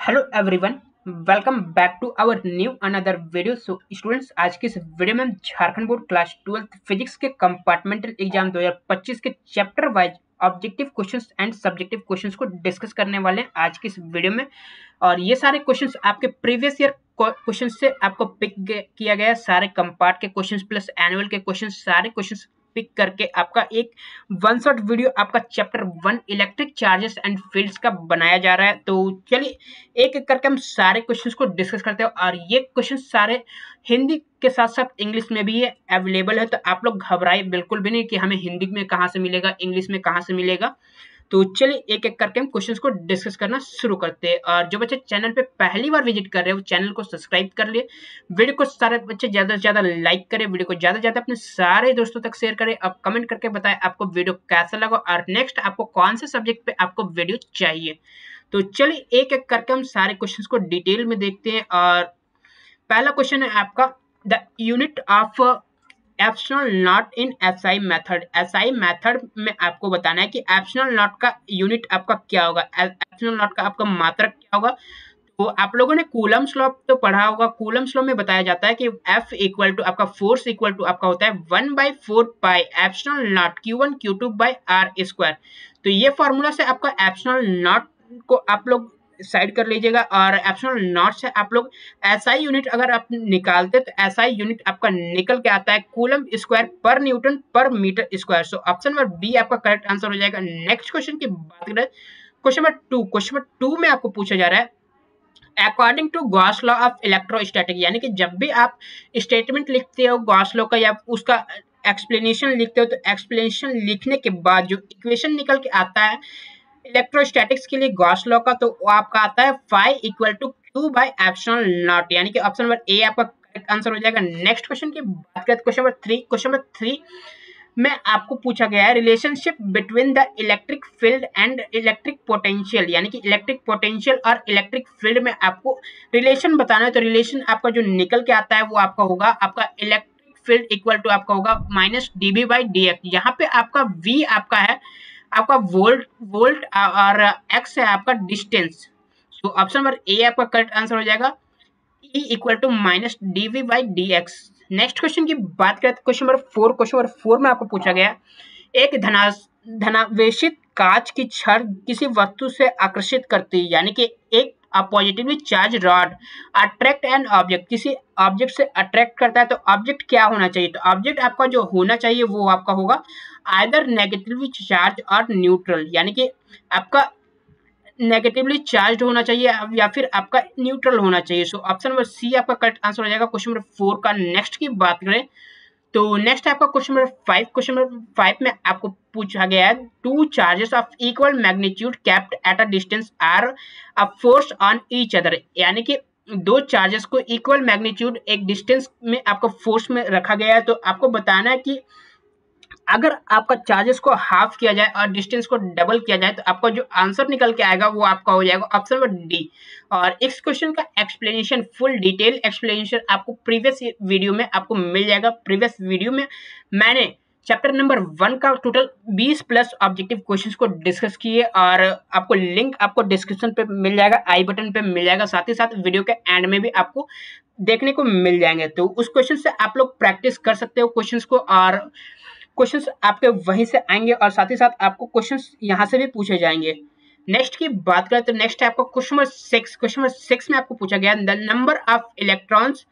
Hello everyone, welcome back to our new another video. So students, आज की इस वीडियो में हम झारखंड बोर्ड क्लास 12 फिजिक्स के कंपार्टमेंटल एग्जाम 2025 के chapter wise objective questions and subjective questions को डिस्कस करने वाले हैं आज की इस वीडियो में। और ये सारे क्वेश्चंस आपके प्रीवियस ईयर क्वेश्चन से आपको पिक किया गया, सारे कंपार्ट के क्वेश्चंस प्लस एनुअल के क्वेश्चंस, सारे क्वेश्चंस पिक करके आपका एक वन शॉट वीडियो आपका chapter 1 electric charges and fields का बनाया जा रहा है। तो चलिए एक एक करके हम सारे क्वेश्चंस को डिस्कस करते हैं। और ये क्वेश्चन सारे हिंदी के साथ साथ इंग्लिश में भी है अवेलेबल है, तो आप लोग घबराए बिल्कुल भी नहीं कि हमें हिंदी में कहाँ से मिलेगा, इंग्लिश में कहाँ से मिलेगा। तो चलिए एक एक करके हम क्वेश्चंस को डिस्कस करना शुरू करते हैं। और जो बच्चे चैनल पे पहली बार विजिट कर रहे हैं वो चैनल को सब्सक्राइब कर लिए, वीडियो को सारे बच्चे ज्यादा से ज्यादा लाइक करें, वीडियो को ज्यादा से ज्यादा अपने सारे दोस्तों तक शेयर करें। अब कमेंट करके बताएं आपको वीडियो कैसा लगा और नेक्स्ट आपको कौन से सब्जेक्ट पे आपको वीडियो चाहिए। तो चलिए एक एक करके हम सारे क्वेश्चंस को डिटेल में देखते हैं। और पहला क्वेश्चन है आपका, the unit of epsilon not in SI method. SI method में आपको बताना है कि एप्सिलॉन नॉट का यूनिट आपका क्या होगा, एप्सिलॉन नॉट का आपका मात्रक क्या होगा। तो आप लोगों ने कूलम्स लॉ तो पढ़ा होगा। कूलम्स लॉ में बताया जाता है कि F इक्वल टू आपका फोर्स इक्वल टू आपका होता है 1/4 pi epsilon nought Q1 Q2 by R square. तो ये फॉर्मूला से आपका एप्सिलॉन नॉट को आप लोग साइड कर लीजिएगा। और एप्सिलॉन नॉट से आप लोग एसआई यूनिट अगर आप निकालते तो एसआई यूनिट आपका निकल के आता है कूलम स्क्वायर पर न्यूटन पर metre square. So option number B आपका करेक्ट आंसर हो जाएगा। नेक्स्ट क्वेश्चन की बात करें, क्वेश्चन नंबर 2 में आपको पूछा जा रहा है according to Gauss law of electrostatic. यानी कि जब भी आप स्टेटमेंट लिखते हो गॉस लॉ का या उसका एक्सप्लेनेशन लिखते हो, तो एक्सप्लेनेशन लिखने के बाद जो इक्वेशन निकल के आता है इलेक्ट्रोस्टैटिक्स के लिए गॉस लॉ का, तो वो आपका आता है phi equal to Q by epsilon naught. यानी कि ऑप्शन नंबर ए आपका करेक्ट आंसर हो जाएगा। नेक्स्ट क्वेश्चन की बात करें, क्वेश्चन नंबर 3 में आपको पूछा गया है relationship between the electric field and electric potential. यानी कि इलेक्ट्रिक पोटेंशियल और इलेक्ट्रिक फील्ड में आपको रिलेशन बताना है। तो रिलेशन आपका जो निकल के आता है वो आपका होगा आपका इलेक्ट्रिक फील्ड इक्वल टू आपका होगा माइनस dB बाई dx। यहाँ पे आपका v आपका है आपका वोल्ट और x है आपका डिस्टेंस। तो ऑप्शन नंबर ए आपका करेक्ट आंसर हो जाएगा, E equal to minus dV by dx। Next question की बात करें तो क्वेश्चन नंबर 4 में आपको पूछा गया एक धनावेशित कांच की छड़ किसी वस्तु से आकर्षित करती है। यानी कि एक positively charge rod attract an object, किसी ऑब्जेक्ट से अट्रैक्ट करता है। तो ऑब्जेक्ट क्या होना चाहिए, तो ऑब्जेक्ट आपका जो होना चाहिए वो आपका होगा आइदर नेगेटिवली चार्ज और न्यूट्रल। यानी कि आपका नेगेटिवली चार्ज होना चाहिए या फिर आपका न्यूट्रल होना चाहिए। सो ऑप्शन नंबर सी आपका करेक्ट आंसर हो जाएगा क्वेश्चन नंबर 4 का। नेक्स्ट की बात करें तो नेक्स्ट आपका क्वेश्चन नंबर 5। क्वेश्चन नंबर 5 में आपको पूछा गया है two charges of equal magnitude kept at a distance R a force on each other. यानी कि दो चार्जेस को इक्वल मैग्नीट्यूड एक डिस्टेंस में आपको फोर्स में रखा गया है। तो आपको बताना है कि अगर आपका चार्जेस को हाफ किया जाए और डिस्टेंस को डबल किया जाए तो आपका जो आंसर निकल के आएगा वो आपका हो जाएगा ऑप्शन नंबर डी। और इस क्वेश्चन का एक्सप्लेनेशन, फुल डिटेल एक्सप्लेनेशन आपको प्रीवियस वीडियो में आपको मिल जाएगा। प्रीवियस वीडियो में मैंने चैप्टर नंबर 1 का टोटल 20 प्लस ऑब्जेक्टिव क्वेश्चंस को डिस्कस किए और आपको लिंक आपको डिस्क्रिप्शन पे मिल जाएगा, आई बटन पे मिल जाएगा, साथ ही साथ वीडियो के एंड में भी आपको देखने को मिल जाएंगे। तो उस क्वेश्चन से आप लोग प्रैक्टिस कर सकते हो क्वेश्चंस को, और क्वेश्चंस आपके वहीं से आएंगे और साथ ही साथ आपको क्वेश्चंस यहाँ से भी पूछे जाएंगे। नेक्स्ट की बात करें तो नेक्स्ट है आपको क्वेश्चन नंबर 6। क्वेश्चन नंबर 6 में आपको पूछा गया the number of electrons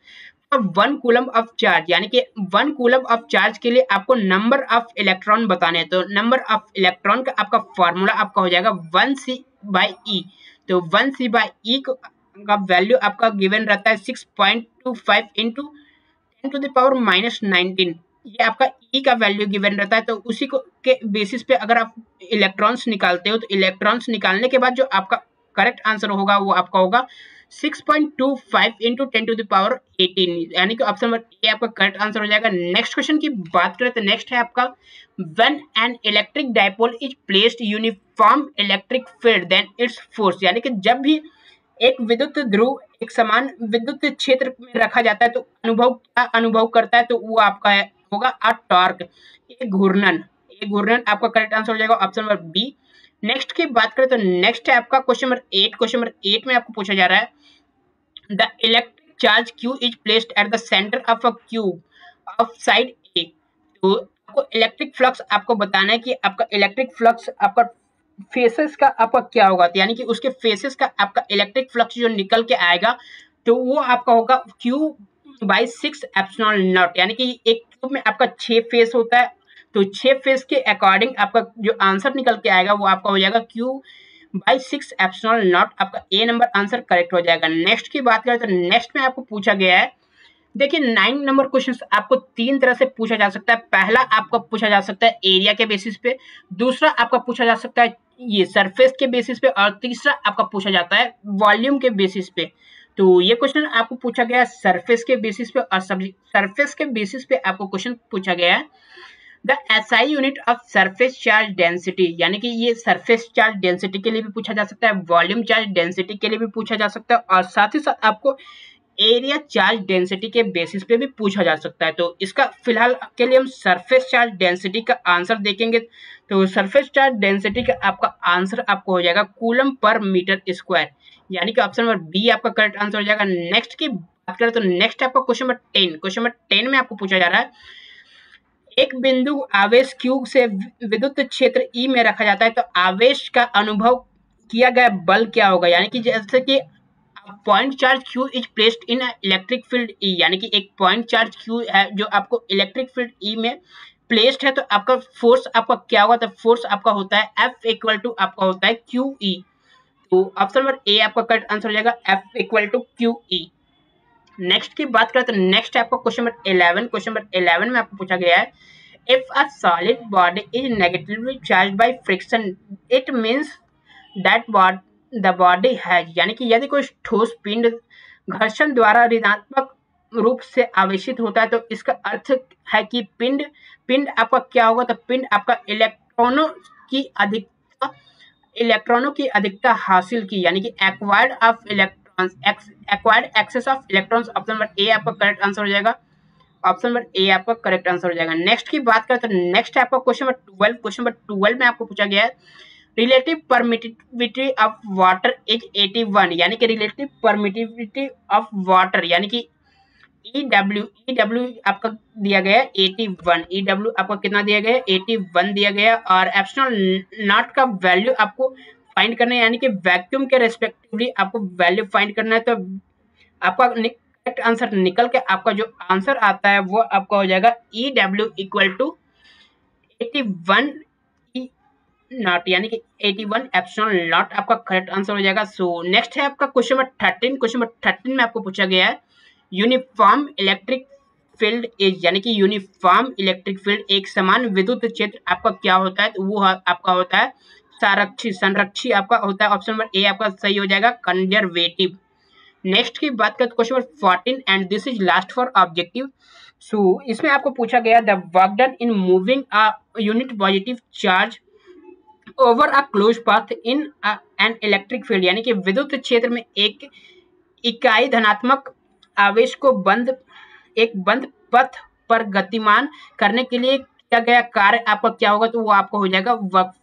of 1 coulomb of charge. यानी कि 1 कूलम ऑफ चार्ज के लिए आपको नंबर ऑफ इलेक्ट्रॉन बताने हैं। तो नंबर ऑफ इलेक्ट्रॉन का आपका फॉर्मूला आपका हो जाएगा 1c/e। तो 1c/e का वैल्यू आपका गिवन रहता है 6.25 इंटू 10⁻⁻19। ये आपका ई का वैल्यू गिवन रहता है। तो उसी को के बेसिस पे अगर आप इलेक्ट्रॉन्स निकालते हो तो इलेक्ट्रॉन्स निकालने के बाद जो आपका करेक्ट आंसर होगा वो आपका होगा 6.25 इंटू 10⁻18। यानी कि ऑप्शन नंबर ए आपका करेक्ट आंसर हो जाएगा। नेक्स्ट क्वेश्चन की बात करें तो नेक्स्ट है आपका when an electric dipole is placed uniform electric field then its force. यानी कि जब भी एक विद्युत ध्रुव एक समान विद्युत क्षेत्र में रखा जाता है तो क्या अनुभव करता है, तो वो आपका होगा टॉर्क, एक घूर्णन। आपका करेक्ट आंसर हो जाएगा ऑप्शन नंबर बी। नेक्स्ट की बात करें तो नेक्स्ट है आपका क्वेश्चन नंबर 8। क्वेश्चन नंबर 8 में आपको पूछा जा रहा है the electric charge Q is placed at the centre of a cube of side A. तो आपको इलेक्ट्रिक फ्लक्स आपको बताना है कि आपका इलेक्ट्रिक फ्लक्स आपका फेसेस का आपका क्या होगा, तो यानी कि उसके फेसेस का आपका इलेक्ट्रिक फ्लक्स जो निकल के आएगा तो वो आपका होगा Q/6 एप्सिलॉन नॉट। यानी कि एक क्यूब में आपका 6 फेस होता है, तो 6 फेस के अकॉर्डिंग आपका जो आंसर निकल के आएगा वो आपका हो जाएगा Q/6 एप्सिलॉन नॉट। आपका ए नंबर आंसर करेक्ट हो जाएगा। नेक्स्ट की बात करें तो नेक्स्ट में आपको पूछा गया है, देखिए 9 नंबर क्वेश्चन आपको 3 तरह से पूछा जा सकता है। पहला आपका पूछा जा सकता है एरिया के बेसिस पे, दूसरा आपका पूछा जा सकता है ये सरफेस के बेसिस पे, और तीसरा आपका पूछा जाता है वॉल्यूम के बेसिस पे। तो ये क्वेश्चन आपको पूछा गया है सरफेस के बेसिस पे, और सरफेस के बेसिस पे आपको क्वेश्चन पूछा गया है the SI unit of surface charge density. यानी कि ये सरफेस चार्ज डेंसिटी के लिए भी पूछा जा सकता है, वॉल्यूम चार्ज डेंसिटी के लिए भी पूछा जा सकता है, और साथ ही साथ आपको एरिया चार्ज डेंसिटी के बेसिस पे भी पूछा जा सकता है। तो इसका फिलहाल के लिए हम सरफेस चार्ज डेंसिटी का आंसर देखेंगे। तो सरफेस चार्ज डेंसिटी का आपका आंसर आपको हो जाएगा कूलम पर मीटर स्क्वायर, यानी कि ऑप्शन नंबर बी आपका करेक्ट आंसर हो जाएगा। नेक्स्ट की बात करें तो नेक्स्ट आपका क्वेश्चन नंबर 10। क्वेश्चन नंबर 10 में आपको पूछा जा रहा है एक बिंदु आवेश Q से विद्युत क्षेत्र E में रखा जाता है, तो आवेश का अनुभव किया गया बल क्या होगा। यानी कि जैसे कि point charge Q is placed in electric field E, यानी कि एक पॉइंट चार्ज Q है जो आपको इलेक्ट्रिक फील्ड E में प्लेस्ड है, तो आपका फोर्स आपका क्या होगा, तो फोर्स आपका होता है F इक्वल टू आपका होता है QE। तो ऑप्शन नंबर ए आपका करेक्ट आंसर हो जाएगा F equal to QE। Next की बात करें तो नेक्स्ट आपका क्वेश्चन नंबर 11। क्वेश्चन नंबर 11 में आपको पूछा गया है if a solid body is negatively charge by friction it means that the body has. यानी कि यदि कोई ठोस पिंड घर्षण द्वारा ऋणात्मक रूप से आवेशित होता है, तो इसका अर्थ है कि पिंड आपका क्या होगा, तो पिंड आपका इलेक्ट्रॉनों की अधिकता हासिल की, यानी कि acquired excess of electrons. Option number A आपका करेक्ट आंसर हो जाएगा। ऑप्शन नंबर ए आपका करेक्ट आंसर हो जाएगा। नेक्स्ट की बात करें तो नेक्स्ट आपका क्वेश्चन नंबर 12। क्वेश्चन नंबर 12 में आपको पूछा गया है relative permittivity of water is 81। यानी कि रिलेटिव परमिटिविटी ऑफ वाटर, यानी कि EW आपका दिया गया है 81। EW आपका कितना दिया गया है 81 दिया गया, और एप्सिलॉन नॉट का वैल्यू आपको फाइंड करना है, यानी कि वैक्यूम के रेस्पेक्टिवली आपको वैल्यू फाइंड करना है। तो आपका करेक्ट आंसर निकल के आपका जो आंसर आता है वो आपका हो जाएगा EW equal to 81 E naught, यानी कि 81 एप्सिलॉन नॉट आपका करेक्ट आंसर हो जाएगा। सो नेक्स्ट है आपका क्वेश्चन नंबर 13। क्वेश्चन नंबर 13 में आपको पूछा गया है यूनिफॉर्म इलेक्ट्रिक फील्ड इज, यानी कि यूनिफॉर्म इलेक्ट्रिक फील्ड एक समान विद्युत क्षेत्र आपका क्या होता है, तो वो आपका होता है संरक्षी आपका होता है। ऑप्शन नंबर ए आपका सही हो जाएगा कंजर्वेटिव। नेक्स्ट की बात करें question number 14 and this is last for objective. So इसमें आपको पूछा गया the work done in moving a unit positive charge over a closed path in an electric field, यानी कि विद्युत क्षेत्र में एक इकाई धनात्मक आवेश को एक बंद पथ पर गतिमान करने के लिए किया गया कार्य आपका क्या होगा, तो वो आपको हो जाएगा वर्क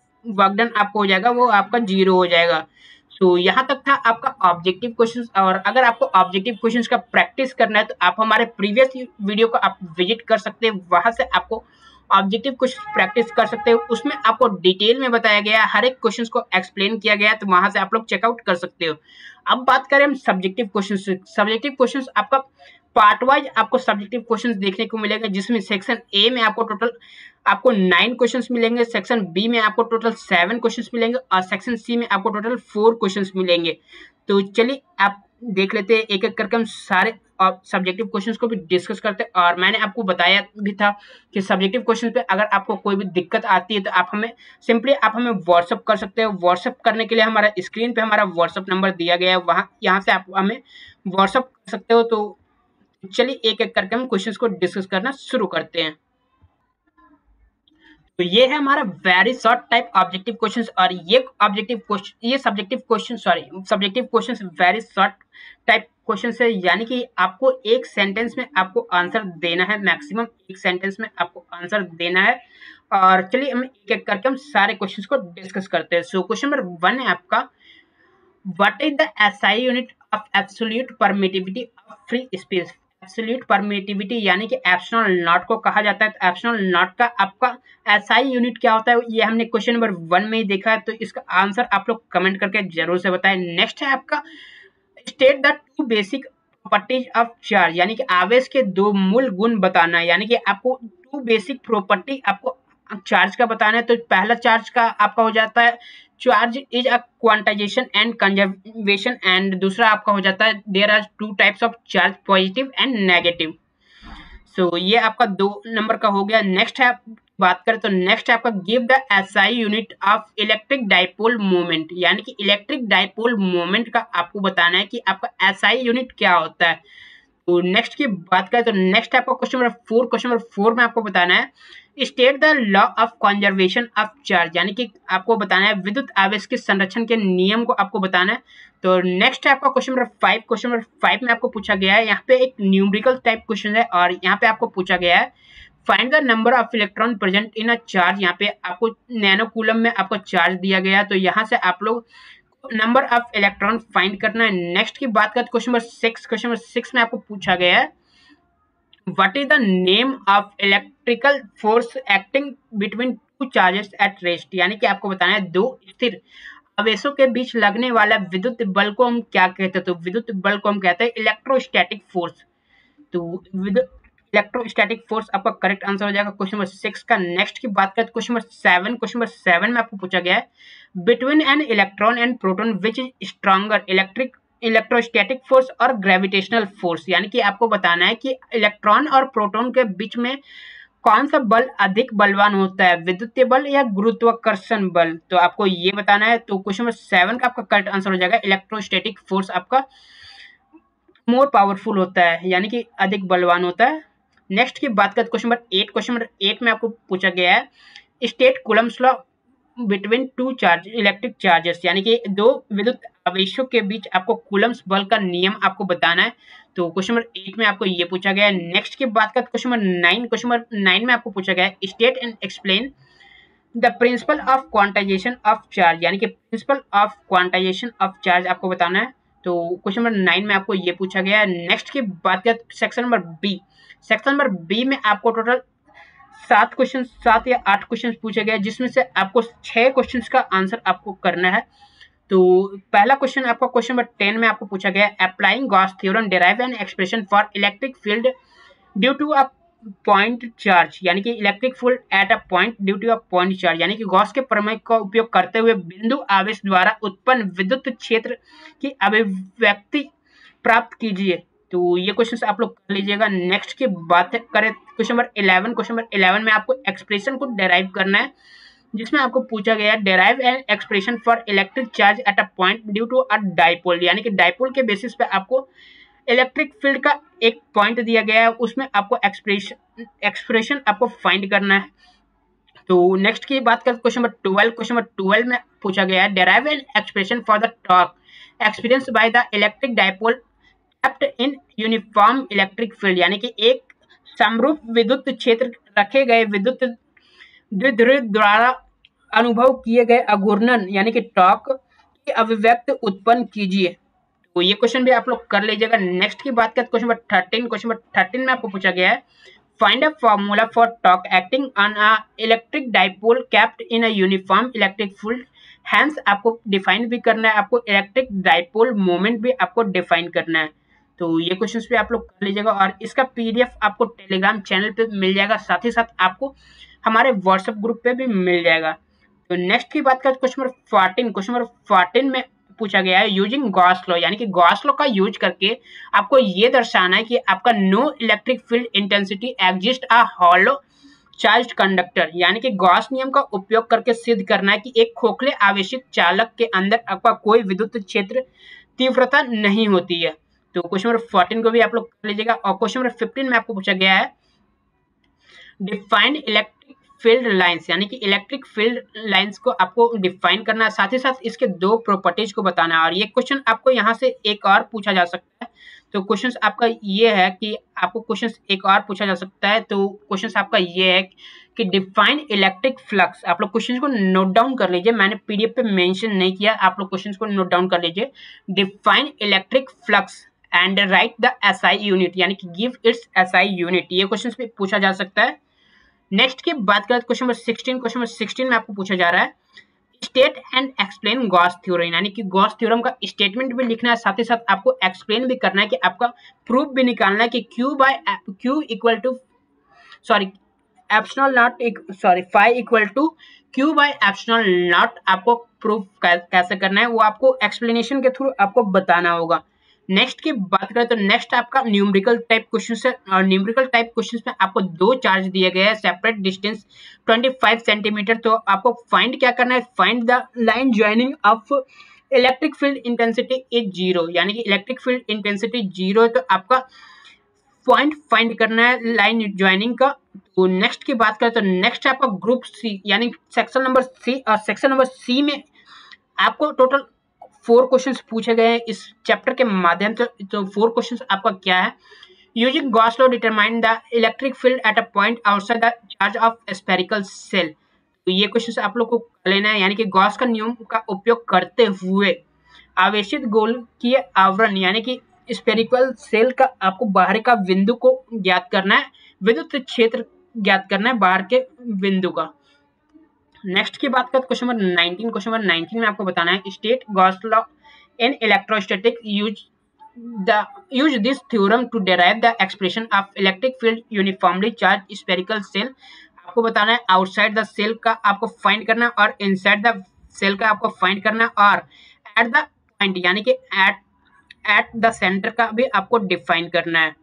डन आपको हो जाएगा वो आपका 0 हो जाएगा। तो यहाँ तक था आपका ऑब्जेक्टिव क्वेश्चंस, और अगर आपको ऑब्जेक्टिव क्वेश्चंस का प्रैक्टिस करना है तो आप हमारे प्रीवियस वीडियो को आप विजिट कर सकते हैं, वहां से आपको ऑब्जेक्टिव क्वेश्चन प्रैक्टिस कर सकते हो। उसमें आपको डिटेल में बताया गया है, हर एक क्वेश्चन को एक्सप्लेन किया गया है, तो वहां से आप लोग चेकआउट कर सकते हो। अब बात करें हम सब्जेक्टिव क्वेश्चन। सब्जेक्टिव क्वेश्चन आपका पार्ट वाइज आपको सब्जेक्टिव क्वेश्चंस देखने को मिलेगा, जिसमें सेक्शन ए में आपको टोटल 9 क्वेश्चंस मिलेंगे, सेक्शन बी में आपको टोटल 7 क्वेश्चंस मिलेंगे, और सेक्शन सी में आपको टोटल 4 क्वेश्चंस मिलेंगे। तो चलिए आप देख लेते हैं एक एक करके हम सारे सब्जेक्टिव क्वेश्चंस को भी डिस्कस करते हैं। और मैंने आपको बताया भी था कि सब्जेक्टिव क्वेश्चन पे अगर आपको कोई भी दिक्कत आती है तो आप हमें व्हाट्सअप कर सकते हो। व्हाट्सअप करने के लिए हमारा स्क्रीन पे हमारा व्हाट्सअप नंबर दिया गया है, यहाँ से आप हमें व्हाट्सअप कर सकते हो। तो चलिए एक एक करके हम क्वेश्चंस को डिस्कस करना शुरू करते हैं। तो ये है हमारा very short type objective questions, और ये subjective questions very short type questions है, यानी कि आपको एक सेंटेंस में आपको आंसर देना है, मैक्सिमम एक सेंटेंस में आपको आंसर देना है। और चलिए हम एक एक करके हम सारे क्वेश्चंस को डिस्कस करते हैं। सो क्वेश्चन नंबर 1 है आपका, what is the SI unit of absolute permittivity of free space. Absolute permittivity यानी कि एप्सिलॉन नॉट को कहा जाता है। तो एप्सिलॉन नॉट का आपका एसआई यूनिट क्या होता है, ये हमने क्वेश्चन नंबर 1 में ही देखा है। तो इसका आंसर आप लोग कमेंट करके जरूर से बताएं। नेक्स्ट है आपका, state the two basic properties of charge, यानी कि आवेश के दो मूल गुण बताना है। यानी कि आपको टू बेसिक प्रॉपर्टी आपको चार्ज का बताना है। तो पहला चार्ज का आपका हो जाता है charge is a quantization and conservation, and दूसरा आपका हो जाता है there are two types of charge, positive and negative. So ये आपका 2 नंबर का हो गया। नेक्स्ट है, बात करें तो नेक्स्ट है आपका, give the SI unit of electric dipole moment, यानी कि इलेक्ट्रिक डाइपोल मोमेंट का आपको बताना है कि आपका एसआई यूनिट क्या होता है। तो नेक्स्ट की बात करें तो नेक्स्ट आपका क्वेश्चन नंबर 4, क्वेश्चन नंबर 4 में आपको बताना है state the law of conservation of charge, यानी कि आपको बताना है विद्युत आवेश के संरक्षण के नियम को आपको बताना है। तो नेक्स्ट है आपका क्वेश्चन नंबर 5, क्वेश्चन नंबर 5 में आपको पूछा गया है, यहाँ पे एक न्यूमेरिकल टाइप क्वेश्चन है और यहाँ पे आपको पूछा गया है find the number of electron present in a charge. यहाँ पे आपको नैनो कूलम में आपको चार्ज दिया गया, तो यहाँ से आप लोग नंबर ऑफ इलेक्ट्रॉन फाइंड करना है। नेक्स्ट की बात करते क्वेश्चन नंबर 6, क्वेश्चन नंबर 6 में आपको पूछा गया है what is the name of electrical force acting between two charges at rest, यानी कि आपको बताना है दो स्थिर आवेशों के बीच लगने वाला विद्युत बल को हम क्या कहते हैं। तो विद्युत बल को हम कहते हैं इलेक्ट्रोस्टैटिक फोर्स। तो इलेक्ट्रोस्टैटिक फोर्स आपका करेक्ट आंसर हो जाएगा क्वेश्चन नंबर 6 का। नेक्स्ट की बात करें क्वेश्चन नंबर 7, क्वेश्चन नंबर 7 में आपको पूछा गया है between an electron and proton which is stronger, electrostatic force और ग्रेविटेशनल फोर्स, यानी कि आपको बताना है कि इलेक्ट्रॉन और प्रोटॉन के बीच में कौन सा बल अधिक बलवान होता है, विद्युतीय बल या गुरुत्वाकर्षण बल। तो आपको ये बताना है। तो क्वेश्चन नंबर 7 का आपका करेक्ट आंसर हो जाएगा इलेक्ट्रोस्टैटिक फोर्स आपका मोर पावरफुल होता है, यानी कि अधिक बलवान होता है। नेक्स्ट की बात करते क्वेश्चन नंबर 8, क्वेश्चन नंबर 8 में आपको पूछा गया है state Coulomb's law between two charge electric charges, यानी कि दो विद्युत आवेशों के बीच आपको कूलम्स बल का नियम आपको बताना है। तो क्वेश्चन नंबर 8 में आपको ये पूछा गया है। नेक्स्ट की बात करते क्वेश्चन नंबर 9, क्वेश्चन नंबर 9 में आपको पूछा गया है state and explain the principle of quantization of charge, यानी कि principle of quantization of charge आपको बताना है। तो क्वेश्चन नंबर 9 में आपको ये पूछा गया है। नेक्स्ट की बात करते section number B, section number B में आपको टोटल 7 या 8 क्वेश्चन पूछे गए, जिसमें से आपको 6 क्वेश्चन का आंसर आपको करना है। तो पहला क्वेश्चन आपका क्वेश्चन नंबर 10 में आपको पूछा गया है applying Gauss theorem derive an expression for electric field due to a point charge, यानी कि electric field at a point due to a point charge, यानी कि गॉस के प्रमेय का उपयोग करते हुए बिंदु आवेश द्वारा उत्पन्न विद्युत क्षेत्र की अभिव्यक्ति प्राप्त कीजिए। तो ये क्वेश्चन आप लोग कर लीजिएगा। नेक्स्ट की बात करें क्वेश्चन नंबर 11, क्वेश्चन नंबर 11 में आपको एक्सप्रेशन को डेराइव करना है, जिसमें आपको पूछा गया है derive an expression for electric charge at a point due to a dipole, यानी कि डाइपोल के बेसिस पे आपको इलेक्ट्रिक फील्ड का एक पॉइंट दिया गया है, उसमें आपको एक्सप्रेशन आपको फाइंड करना है। तो नेक्स्ट की बात करें क्वेश्चन नंबर 12, क्वेश्चन नंबर 12 में पूछा गया है derive an expression for the torque experience by the electric dipole trapped in uniform electric field, यानी कि एक समरूप विद्युत क्षेत्र रखे गए विद्युत द्विध्रुव द्वारा अनुभव किए गए अघूर्णन, यानी कि टॉर्क की अभिव्यक्ति उत्पन्न कीजिए। तो ये क्वेश्चन भी आप लोग कर लीजिएगा। नेक्स्ट की बात करते क्वेश्चन नंबर 13, क्वेश्चन नंबर 13 में आपको पूछा गया है find a formula for torque acting on a electric dipole kept in a uniform electric field, hence आपको डिफाइन भी करना है, आपको इलेक्ट्रिक डाइपोल मोमेंट भी आपको डिफाइन करना है। तो ये क्वेश्चंस भी आप लोग कर लीजिएगा और इसका पीडीएफ आपको टेलीग्राम चैनल पे मिल जाएगा, साथ ही साथ आपको हमारे व्हाट्सएप ग्रुप पे भी मिल जाएगा। तो नेक्स्ट की बात करें क्वेश्चन नंबर 14, क्वेश्चन नंबर 14 में पूछा गया है यूजिंग गॉस लॉ, यानी कि गॉस लॉ का यूज करके आपको ये दर्शाना है कि आपका no electric field intensity exist a hollow charge conductor, यानी कि गॉस नियम का उपयोग करके सिद्ध करना है कि एक खोखले आवेशित चालक के अंदर आपका कोई विद्युत क्षेत्र तीव्रता नहीं होती है। तो क्वेश्चन नंबर 14 को भी आप लोग कर लीजिएगा। और क्वेश्चन नंबर 15 में आपको पूछा गया है डिफाइन इलेक्ट्रिक फील्ड लाइंस, यानी कि इलेक्ट्रिक फील्ड लाइंस को आपको डिफाइन करना है, साथ ही साथ इसके दो प्रॉपर्टीज को बताना है। और ये क्वेश्चन आपको यहाँ से एक और पूछा जा सकता है तो क्वेश्चंस आपका ये है कि आपको क्वेश्चंस एक और पूछा जा सकता है। तो क्वेश्चंस आपका ये है कि डिफाइन इलेक्ट्रिक फ्लक्स। आप लोग क्वेश्चंस को नोट डाउन कर लीजिए, मैंने पीडीएफ पे मेंशन नहीं किया, आप लोग क्वेश्चंस को नोट डाउन कर लीजिए। Define electric flux and right the SI unit, यानी कि गिव इट्स एसआई यूनिट, ये क्वेश्चंस पे पूछा जा सकता है। नेक्स्ट की बात करें क्वेश्चन नंबर 16, क्वेश्चन नंबर 16 में आपको पूछा जा रहा है state and explain Gauss theorem, यानी कि गॉस थ्योरम का स्टेटमेंट भी लिखना है, साथ ही साथ आपको एक्सप्लेन भी करना है कि आपका प्रूफ भी निकालना है कि Q equal to epsilon naught phi equal to Q by epsilon naught आपको प्रूफ कैसे करना है वो आपको एक्सप्लेनेशन के थ्रू आपको बताना होगा। नेक्स्ट की बात करें तो नेक्स्ट आपका न्यूमेरिकल टाइप क्वेश्चन है, और न्यूमेरिकल टाइप क्वेश्चन में आपको दो चार्ज दिए गए हैं, सेपरेट डिस्टेंस 25 सेंटीमीटर। तो आपको फाइंड क्या करना है, find the line joining of electric field intensity is 0, यानी कि इलेक्ट्रिक फील्ड इंटेंसिटी 0 है, तो आपका पॉइंट फाइंड करना है लाइन ज्वाइनिंग का। तो नेक्स्ट की बात करें तो नेक्स्ट आपका ग्रुप सी, यानी सेक्शन नंबर सी, और सेक्शन नंबर सी में आपको टोटल 4 क्वेश्चंस पूछे गए हैं इस चैप्टर के माध्यम से। तो 4 क्वेश्चंस आपका क्या है, using Gauss law determine the electric field at a point outside the charge of spherical shell. तो ये क्वेश्चंस आप लोग को लेना है, यानी कि गॉस का नियम का उपयोग करते हुए आवेशित गोल की आवरण, यानी कि स्फेरिकल सेल का आपको बाहर का बिंदु को ज्ञात करना है, विद्युत क्षेत्र ज्ञात करना है बाहर के बिंदु का। नेक्स्ट की बात करें क्वेश्चन नंबर 19, क्वेश्चन नंबर 19 में आपको बताना है state Gauss law in electrostatic, use this theorem to derive the expression of electric field uniformly charge spherical shell. आपको बताना है आउटसाइड द सेल का आपको फाइंड करना है, और इनसाइड द सेल का आपको फाइंड करना है, और एट द पॉइंट यानी कि एट द सेंटर का भी आपको डिफाइन करना है।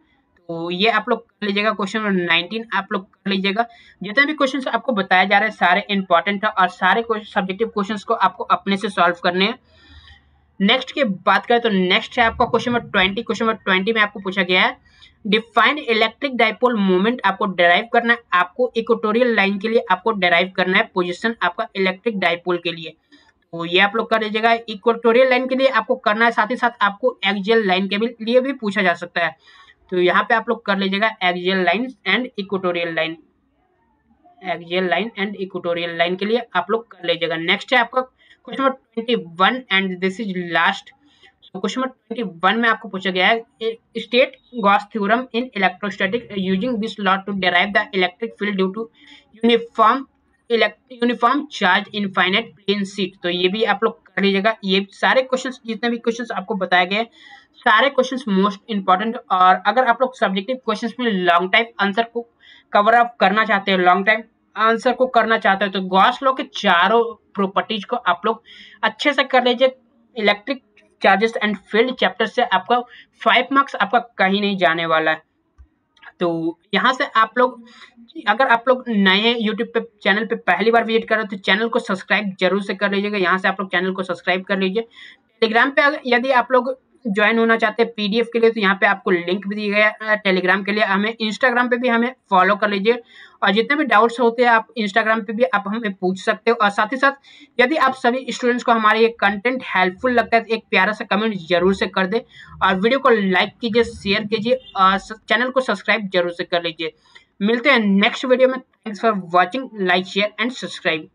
तो ये आप लोग कर लीजिएगा, क्वेश्चन नंबर 19 आप लोग कर लीजिएगा। जितने भी क्वेश्चंस आपको बताए जा रहे हैं सारे इंपॉर्टेंट है, और सारे सब्जेक्टिव क्वेश्चंस को आपको अपने से सॉल्व करने हैं। नेक्स्ट की बात करें तो नेक्स्ट है आपका क्वेश्चन नंबर 20, क्वेश्चन नंबर 20 में आपको पूछा गया है डिफाइन इलेक्ट्रिक डाइपोल मोमेंट, आपको डेराइव करना है, आपको इक्वेटोरियल लाइन के लिए आपको डेराइव करना है पोजीशन आपका इलेक्ट्रिक डाइपोल के लिए। तो ये आप लोग कर लीजिएगा, इक्वेटोरियल लाइन के लिए आपको करना है, साथ ही साथ आपको एक्सियल लाइन के लिए भी पूछा जा सकता है। तो यहाँ पे आप लोग कर लीजिएगा axial line and equatorial line, axial line and equatorial line के लिए आप लोग कर लीजिएगा। नेक्स्ट है आपका question number 21 and this is last. Question number 21 में आपको पूछा गया है state Gauss theorem in electrostatic using this law to derive the electric field due to uniform charge infinite plane sheet. तो ये भी आप लोग कर लीजिएगा। ये सारे क्वेश्चंस जितने भी क्वेश्चंस आपको बताए गए सारे क्वेश्चंस मोस्ट इंपॉर्टेंट, और अगर आप लोग सब्जेक्टिव क्वेश्चंस में लॉन्ग टाइम आंसर को कवर अप करना चाहते हैं, लॉन्ग टाइम आंसर को करना चाहते हैं, तो गॉस लॉ के चारों प्रॉपर्टीज को आप लोग अच्छे से कर लीजिए। Electric charges and field chapter से आपका 5 मार्क्स आपका कहीं नहीं जाने वाला है। तो यहाँ से आप लोग अगर आप लोग नए हैं यूट्यूब पे चैनल पे पहली बार विजिट कर रहे हो तो चैनल को सब्सक्राइब जरूर से कर लीजिएगा। यहाँ से आप लोग चैनल को सब्सक्राइब कर लीजिए। टेलीग्राम पे यदि आप लोग ज्वाइन होना चाहते हैं पीडीएफ के लिए तो यहाँ पे आपको लिंक भी दिया गया है टेलीग्राम के लिए। हमें इंस्टाग्राम पे भी हमें फॉलो कर लीजिए, और जितने भी डाउट्स होते हैं आप इंस्टाग्राम पे भी आप हमें पूछ सकते हो। और साथ ही साथ यदि आप सभी स्टूडेंट्स को हमारे ये कंटेंट हेल्पफुल लगता है तो एक प्यारा सा कमेंट जरूर से कर दे, और वीडियो को लाइक कीजिए, शेयर कीजिए, और चैनल को सब्सक्राइब जरूर से कर लीजिए। मिलते हैं नेक्स्ट वीडियो में। Thanks for watching, like share and subscribe.